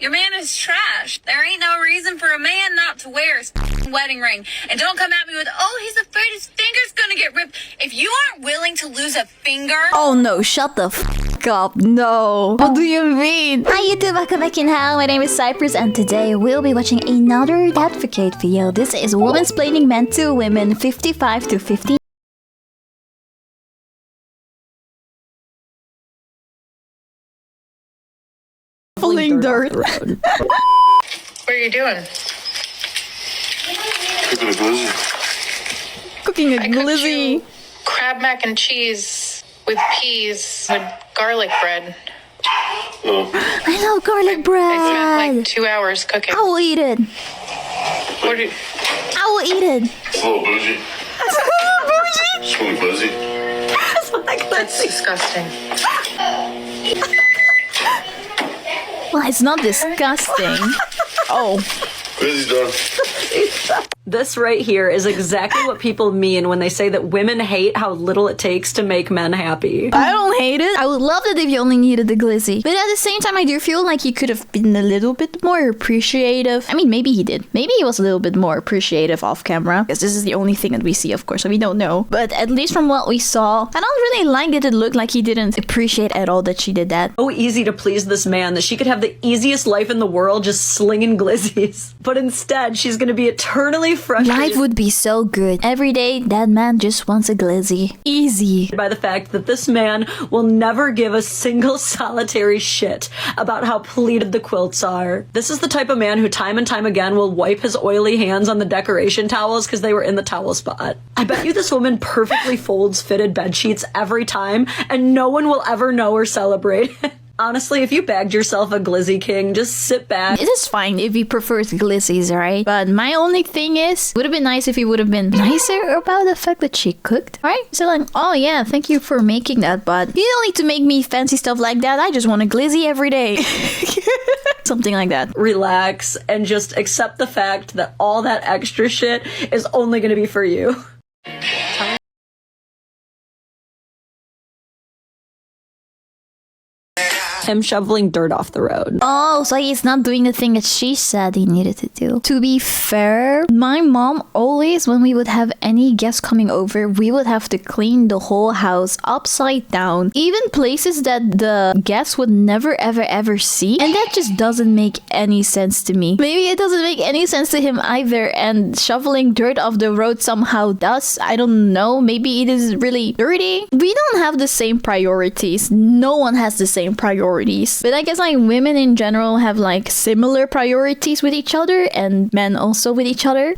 Your man is trash. There ain't no reason for a man not to wear his wedding ring. And don't come at me with, oh, he's afraid his finger's gonna get ripped. If you aren't willing to lose a finger... Oh no, shut the f*** up. No. What do you mean? Hi YouTube, welcome back in hell. My name is Cypress and today we'll be watching another advocate video. This is Womansplaining Men to Women 55 to 50. Pulling dirt. What are you doing? Cooking a glizzy. Cooking a I cooked glizzy. you crab mac and cheese with peas with garlic bread. Oh, I love garlic bread. I spent like 2 hours cooking. I will eat it. What do you... I will eat it. it's a little bougie. Bougie. It's really buzzy. That's disgusting. Well, it's not disgusting. Oh. Glizzy's done. This right here is exactly what people mean when they say that women hate how little it takes to make men happy. I don't hate it. I would love it if you only needed the glizzy. But at the same time, I do feel like he could have been a little bit more appreciative. I mean, maybe he did. Maybe he was a little bit more appreciative off camera. Because this is the only thing that we see, of course, so we don't know. But at least from what we saw, I don't really like that it looked like he didn't appreciate at all that she did that. So easy to please this man that she could have the easiest life in the world just slinging glizzies. But instead, she's gonna be eternally frustrated. Life would be so good. Every day, that man just wants a glizzy. Easy. By the fact that this man will never give a single solitary shit about how pleated the quilts are. This is the type of man who time and time again will wipe his oily hands on the decoration towels because they were in the towel spot. I bet you this woman perfectly folds fitted bed sheets every time and no one will ever know or celebrate. Honestly, if you bagged yourself a glizzy king, just sit back. It is fine if he prefers glizzies, right? But my only thing is, would have been nice if he would have been nicer about the fact that she cooked, right? So like, oh yeah, thank you for making that, but you don't need to make me fancy stuff like that. I just want a glizzy every day. Something like that. Relax and just accept the fact that all that extra shit is only gonna be for you. Him shoveling dirt off the road. Oh, so he's not doing the thing that she said he needed to do. To be fair, my mom always, when we would have any guests coming over, we would have to clean the whole house upside down. Even places that the guests would never ever see. And that just doesn't make any sense to me. Maybe it doesn't make any sense to him either. And shoveling dirt off the road somehow does. I don't know. Maybe it is really dirty. We don't have the same priorities. No one has the same priorities. But I guess like women in general have like similar priorities with each other and men also with each other.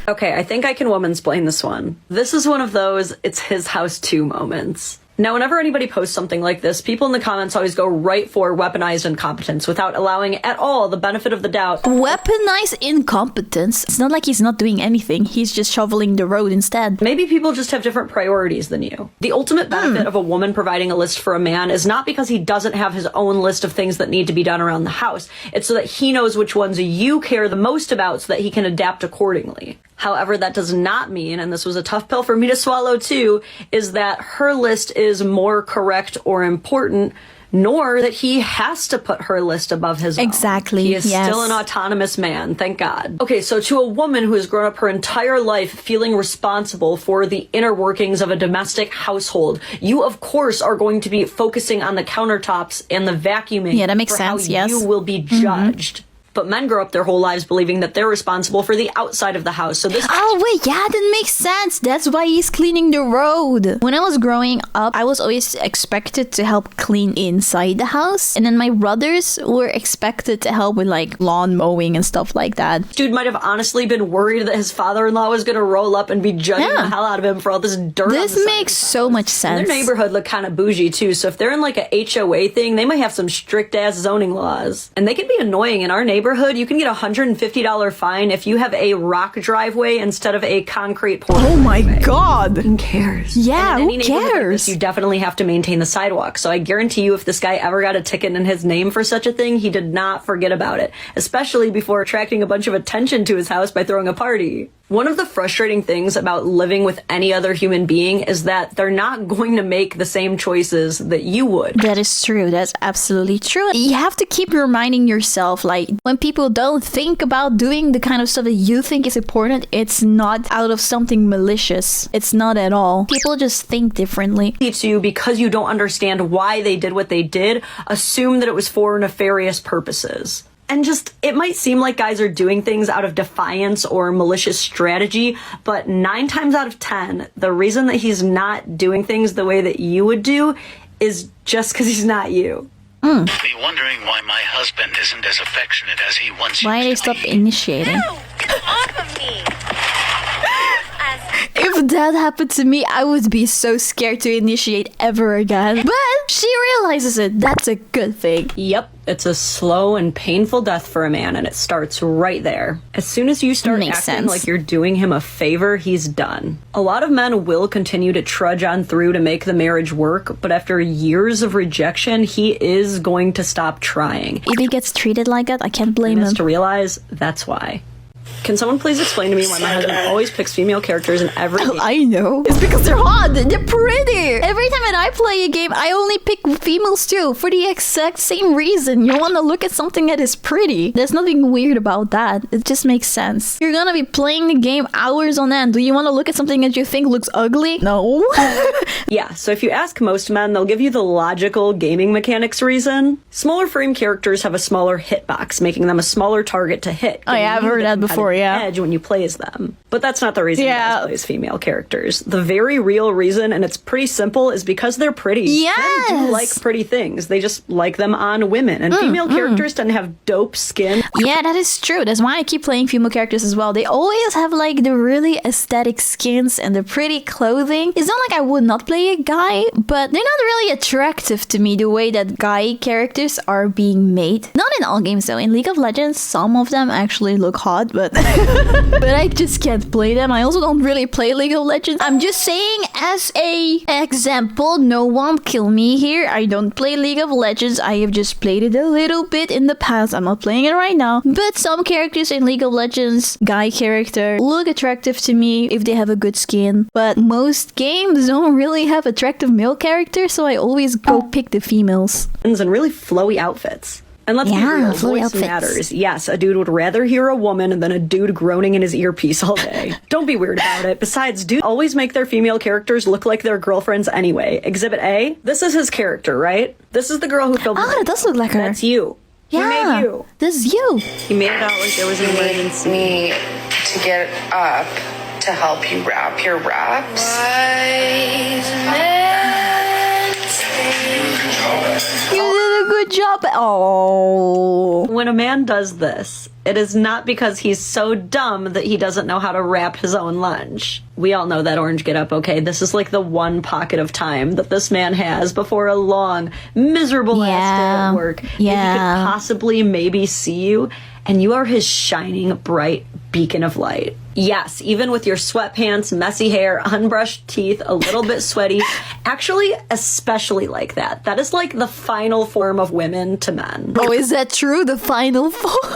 Okay, I think I can womansplain this one. This is one of those it's his house too moments. Now, whenever anybody posts something like this, people in the comments always go right for weaponized incompetence without allowing at all the benefit of the doubt. Weaponized incompetence? It's not like he's not doing anything. He's just shoveling the road instead. Maybe people just have different priorities than you. The ultimate benefit of a woman providing a list for a man is not because he doesn't have his own list of things that need to be done around the house. It's so that he knows which ones you care the most about so that he can adapt accordingly. However, that does not mean, and this was a tough pill for me to swallow too, is that her list is more correct or important, nor that he has to put her list above his own. Exactly. He is still an autonomous man, thank God. Okay, so to a woman who has grown up her entire life feeling responsible for the inner workings of a domestic household, you of course are going to be focusing on the countertops and the vacuuming. Yeah, that makes sense, how yes. you will be judged. But men grow up their whole lives believing that they're responsible for the outside of the house. So this— Oh wait, yeah, that makes sense. That's why he's cleaning the road. When I was growing up, I was always expected to help clean inside the house. And then my brothers were expected to help with like lawn mowing and stuff like that. dude might have honestly been worried that his father-in-law was going to roll up and be judging the hell out of him for all this dirt. This on the makes so much sense. And their neighborhood look kind of bougie too. So if they're in like a HOA thing, they might have some strict ass zoning laws. And they can be annoying. In our neighborhood, you can get a $150 fine if you have a rock driveway instead of a concrete porch. Oh my god. Who cares? Yeah, And in who any neighborhood like cares? this, you definitely have to maintain the sidewalk. So I guarantee you if this guy ever got a ticket in his name for such a thing, he did not forget about it. Especially before attracting a bunch of attention to his house by throwing a party. One of the frustrating things about living with any other human being is that they're not going to make the same choices that you would. That is true. That's absolutely true. You have to keep reminding yourself, like, when people don't think about doing the kind of stuff that you think is important, it's not out of something malicious. It's not at all. People just think differently. To, because you don't understand why they did what they did, assume that it was for nefarious purposes. And just, it might seem like guys are doing things out of defiance or malicious strategy, but 9 times out of 10, the reason that he's not doing things the way that you would do is just because he's not you. Be wondering why my husband isn't as affectionate as he once Why they used to stop be. initiating? No, get off of me. If that happened to me, I would be so scared to initiate ever again. But she realizes it. That's a good thing. Yep, it's a slow and painful death for a man, and it starts right there. As soon as you start Makes acting sense. like you're doing him a favor, he's done. A lot of men will continue to trudge on through to make the marriage work, but after years of rejection, he is going to stop trying. If he gets treated like that, I can't blame He has him. to realize that's why. Can someone please explain to me why my husband always picks female characters in every game? I know. It's because they're hot. They're pretty. Every time that I play a game, I only pick females too, for the exact same reason. You want to look at something that is pretty. There's nothing weird about that. It just makes sense. You're gonna be playing the game hours on end. Do you want to look at something that you think looks ugly? No. Yeah, so if you ask most men, they'll give you the logical gaming mechanics reason. Smaller frame characters have a smaller hitbox, making them a smaller target to hit. Oh yeah, I've heard that before, yeah. Edge when you play as them. But that's not the reason Yeah. guys play as female characters. The very real reason, and it's pretty simple, is because they're pretty. Yes! Men do like pretty things. They just like them on women. And female characters tend to have dope skin. Yeah, that is true. That's why I keep playing female characters as well. They always have like the really aesthetic skins and the pretty clothing. It's not like I would not play a guy, but they're not really attractive to me the way that guy characters are being made. Not in all games though. In League of Legends, some of them actually look hot, but but I just can't play them. I also don't really play League of Legends. I'm just saying as a example, no one kill me here. I don't play League of Legends. I have just played it a little bit in the past. I'm not playing it right now. But some characters in League of Legends, guy character, look attractive to me if they have a good skin. But most games don't really have attractive male characters, so I always go pick the females. And really flowy outfits. And let's be Yeah, real, flowy voice outfits. matters. Yes, a dude would rather hear a woman than a dude groaning in his earpiece all day. Don't be weird about it. Besides, dudes always make their female characters look like their girlfriends anyway. Exhibit A, this is his character, right? This is the girl who killed Oh, him. that does look like her. That's you. He Yeah, made you. this is you. He made it out like there was an emergency. Me to get up to help you wrap your wraps. You did a good job. Oh. When a man does this, it is not because he's so dumb that he doesn't know how to wrap his own lunch. We all know that orange get up, okay? This is like the one pocket of time that this man has before a long, miserable last day at work. That he Yeah. could possibly maybe see you, and you are his shining, bright beacon of light. Yes, even with your sweatpants, messy hair, unbrushed teeth, a little bit sweaty. Actually, especially like that. That is like the final form of women to men. Oh, is that true? The final form?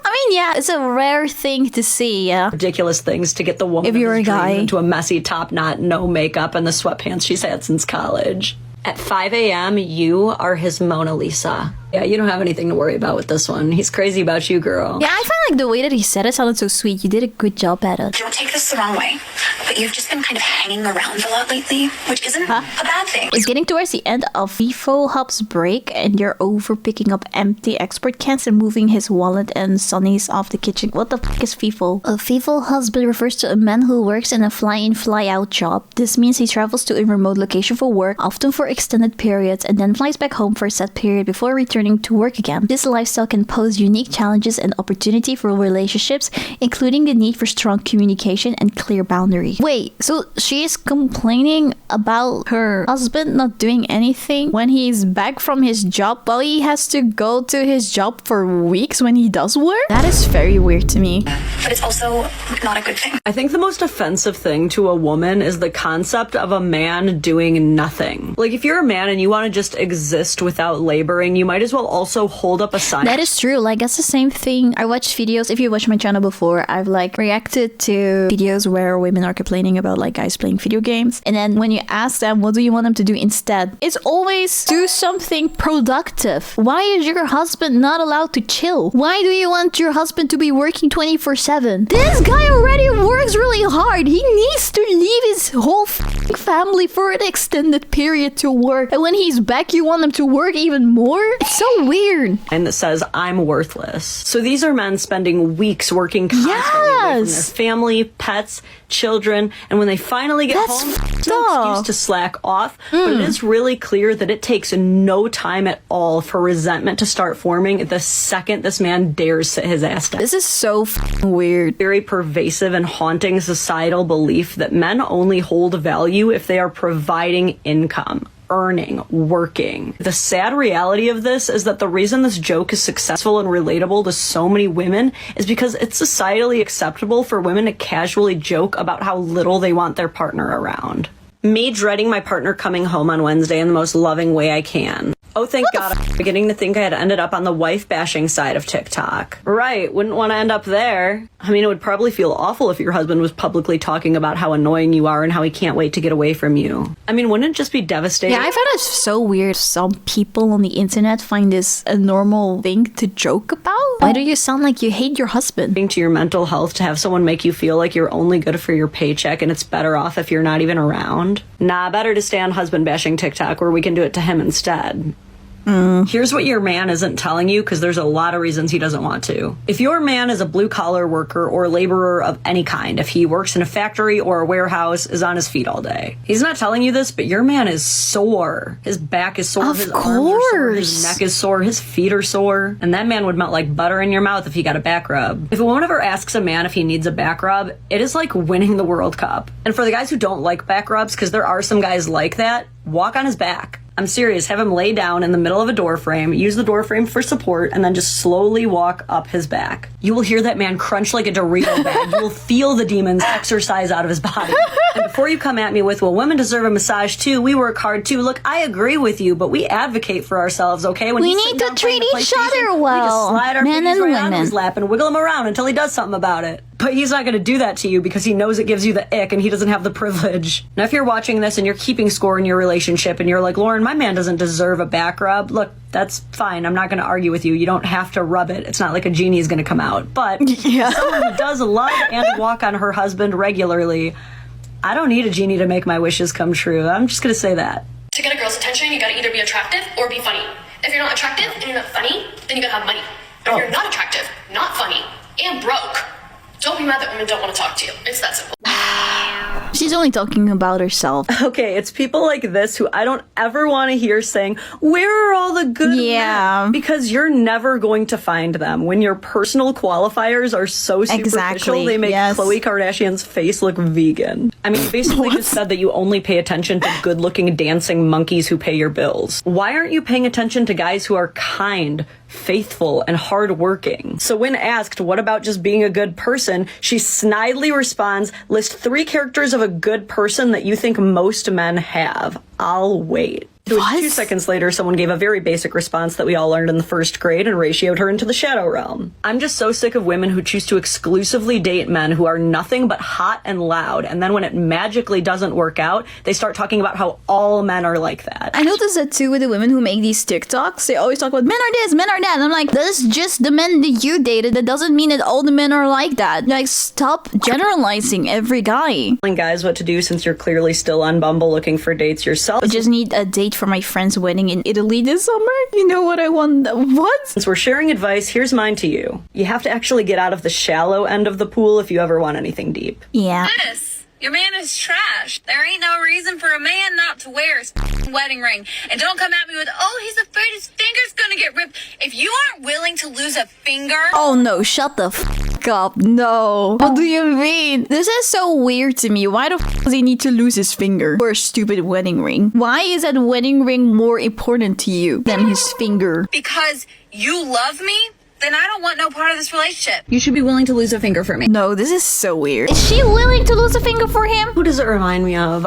I mean, yeah, it's a rare thing to see, yeah. Ridiculous things to get the woman If you're of his a guy. dreams into a messy top knot, no makeup, and the sweatpants she's had since college. At 5 a.m., you are his Mona Lisa. Yeah, you don't have anything to worry about with this one. He's crazy about you, girl. Yeah, I find like the way that he said it sounded so sweet. You did a good job at it. Don't take this the wrong way, but you've just been kind of hanging around a lot lately, which isn't a bad thing. It's getting towards the end of FIFO Hub's break, and you're over picking up empty export cans and moving his wallet and Sonny's off the kitchen. What the fuck is FIFO? A FIFO husband refers to a man who works in a fly-in, fly-out job. This means he travels to a remote location for work, often for extended periods, and then flies back home for a set period before returning to work again. This lifestyle can pose unique challenges and opportunity for relationships, including the need for strong communication and clear boundaries. Wait, so she is complaining about her husband not doing anything when he's back from his job while he has to go to his job for weeks when he does work? That is very weird to me. But it's also not a good thing. I think the most offensive thing to a woman is the concept of a man doing nothing. Like, if you're a man and you want to just exist without laboring, you might as as well also hold up a sign. That is true. Like, that's the same thing. I watch videos. If you watch my channel before, I've like reacted to videos where women are complaining about like guys playing video games. And then when you ask them, what do you want them to do instead? It's always do something productive. Why is your husband not allowed to chill? Why do you want your husband to be working 24/7? This guy already works really hard. He needs to leave his whole family for an extended period to work. And when he's back, you want him to work even more? It's so weird. And that says, I'm worthless. So these are men spending weeks working constantly away from their family, pets, children, and when they finally get home, there's no excuse to slack off. But it is really clear that it takes no time at all for resentment to start forming the second this man dares sit his ass down. This is so weird. Very pervasive and haunting societal belief that men only hold value if they are providing income, earning, working. The sad reality of this is that the reason this joke is successful and relatable to so many women is because it's societally acceptable for women to casually joke about how little they want their partner around. Me dreading my partner coming home on Wednesday in the most loving way I can. Oh, thank God, I'm beginning to think I had ended up on the wife-bashing side of TikTok. Right, wouldn't want to end up there. I mean, it would probably feel awful if your husband was publicly talking about how annoying you are and how he can't wait to get away from you. I mean, wouldn't it just be devastating? Yeah, I find it so weird. Some people on the internet find this a normal thing to joke about. Why do you sound like you hate your husband? To your mental health to have someone make you feel like you're only good for your paycheck and it's better off if you're not even around? Nah, better to stay on husband-bashing TikTok where we can do it to him instead. Here's what your man isn't telling you, because there's a lot of reasons he doesn't want to. If your man is a blue-collar worker or laborer of any kind, if he works in a factory or a warehouse, is on his feet all day, he's not telling you this, but your man is sore. His back is sore, his arms are sore, his neck is sore, his feet are sore, and that man would melt like butter in your mouth if he got a back rub. If a woman ever asks a man if he needs a back rub, it is like winning the World Cup. And for the guys who don't like back rubs, because there are some guys like that, walk on his back. I'm serious, have him lay down in the middle of a door frame, use the door frame for support, and then just slowly walk up his back. You will hear that man crunch like a Dorito bag. You will feel the demons exercise out of his body. And before you come at me with, well, women deserve a massage too, we work hard too, look, I agree with you, but we advocate for ourselves, okay? When we need to treat each other well. We just slide our men fingers and right women onto his lap and wiggle him around until he does something about it. But he's not going to do that to you because he knows it gives you the ick and he doesn't have the privilege. Now, if you're watching this and you're keeping score in your relationship and you're like, Lauren, my man doesn't deserve a back rub, look, that's fine. I'm not going to argue with you. You don't have to rub it. It's not like a genie is going to come out. But someone who does love and walk on her husband regularly, I don't need a genie to make my wishes come true. I'm just going to say that. To get a girl's attention, you gotta either be attractive or be funny. If you're not attractive and you're not funny, then you gotta have money. But if you're not attractive, not funny, and broke, don't be mad that women don't want to talk to you. It's that simple. She's only talking about herself. Okay, it's people like this who I don't ever want to hear saying, where are all the good men? Because you're never going to find them. When your personal qualifiers are so superficial, they make Khloe Kardashian's face look vegan. I mean, basically just said that you only pay attention to good-looking dancing monkeys who pay your bills. Why aren't you paying attention to guys who are kind, faithful, and hardworking? So when asked, what about just being a good person, she snidely responds, list 3 characters of a good person that you think most men have. I'll wait. To which 2 seconds later, someone gave a very basic response that we all learned in the 1st grade and ratioed her into the shadow realm. I'm just so sick of women who choose to exclusively date men who are nothing but hot and loud, and then when it magically doesn't work out, they start talking about how all men are like that. I noticed that too with the women who make these TikToks. They always talk about men are this, men are that. And I'm like, that's just the men that you dated. That doesn't mean that all the men are like that. Like, stop generalizing every guy. Telling guys what to do since you're clearly still on Bumble looking for dates yourself. I just need a date for my friend's wedding in Italy this summer. You know what I want? What? Since we're sharing advice, here's mine to you. You have to actually get out of the shallow end of the pool if you ever want anything deep. Yeah. Yes, your man is trash. There ain't no reason for a man not to wear his wedding ring. And don't come at me with, oh, he's afraid his finger's gonna get ripped. If you aren't willing to lose a finger... Oh no, shut the f*** up. No. What do you mean? This is so weird to me. Why the f*** does he need to lose his finger for a stupid wedding ring? Why is that wedding ring more important to you than his finger? Because you love me? Then I don't want no part of this relationship. You should be willing to lose a finger for me. No, this is so weird. Is she willing to lose a finger for him? Who does it remind me of?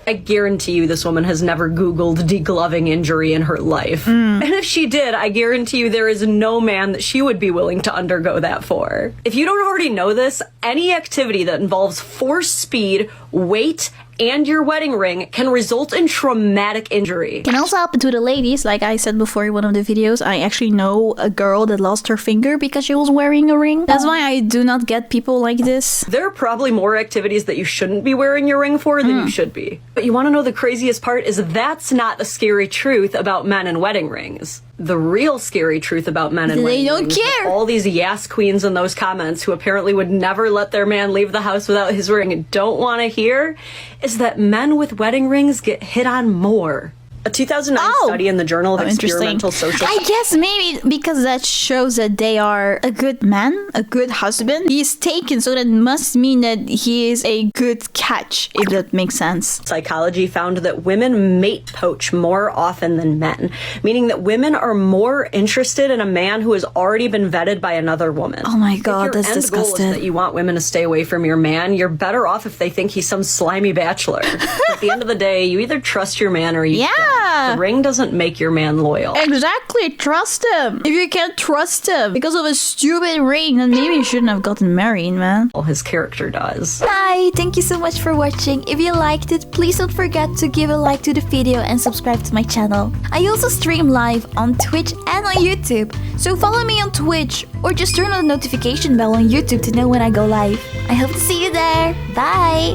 I guarantee you this woman has never Googled degloving injury in her life. And if she did, I guarantee you there is no man that she would be willing to undergo that for. If you don't already know this, any activity that involves force, speed, weight, and your wedding ring can result in traumatic injury. Can also happen to the ladies. Like I said before in one of the videos, I actually know a girl that lost her finger because she was wearing a ring. That's why I do not get people like this. There are probably more activities that you shouldn't be wearing your ring for than you should be. But you want to know the craziest part is that's not the scary truth about men and wedding rings. The real scary truth about men and wedding don't rings, care. that all these yes queens in those comments who apparently would never let their man leave the house without his ring and don't want to hear, is that men with wedding rings get hit on more. A 2009 study in the Journal of Experimental Social I guess maybe because that shows that they are a good man, a good husband. He is taken, so that must mean that he is a good catch, if that makes sense. Psychology found that women mate poach more often than men, meaning that women are more interested in a man who has already been vetted by another woman. Oh my god, that's If your end goal disgusting. is that you want women to stay away from your man, you're better off if they think he's some slimy bachelor. At the end of the day, you either trust your man or you don't. The ring doesn't make your man loyal. Exactly, trust him. If you can't trust him because of a stupid ring, then maybe you shouldn't have gotten married, man. Well, his character does. Hi, thank you so much for watching. If you liked it, please don't forget to give a like to the video and subscribe to my channel. I also stream live on Twitch and on YouTube, so follow me on Twitch or just turn on the notification bell on YouTube to know when I go live. I hope to see you there. Bye!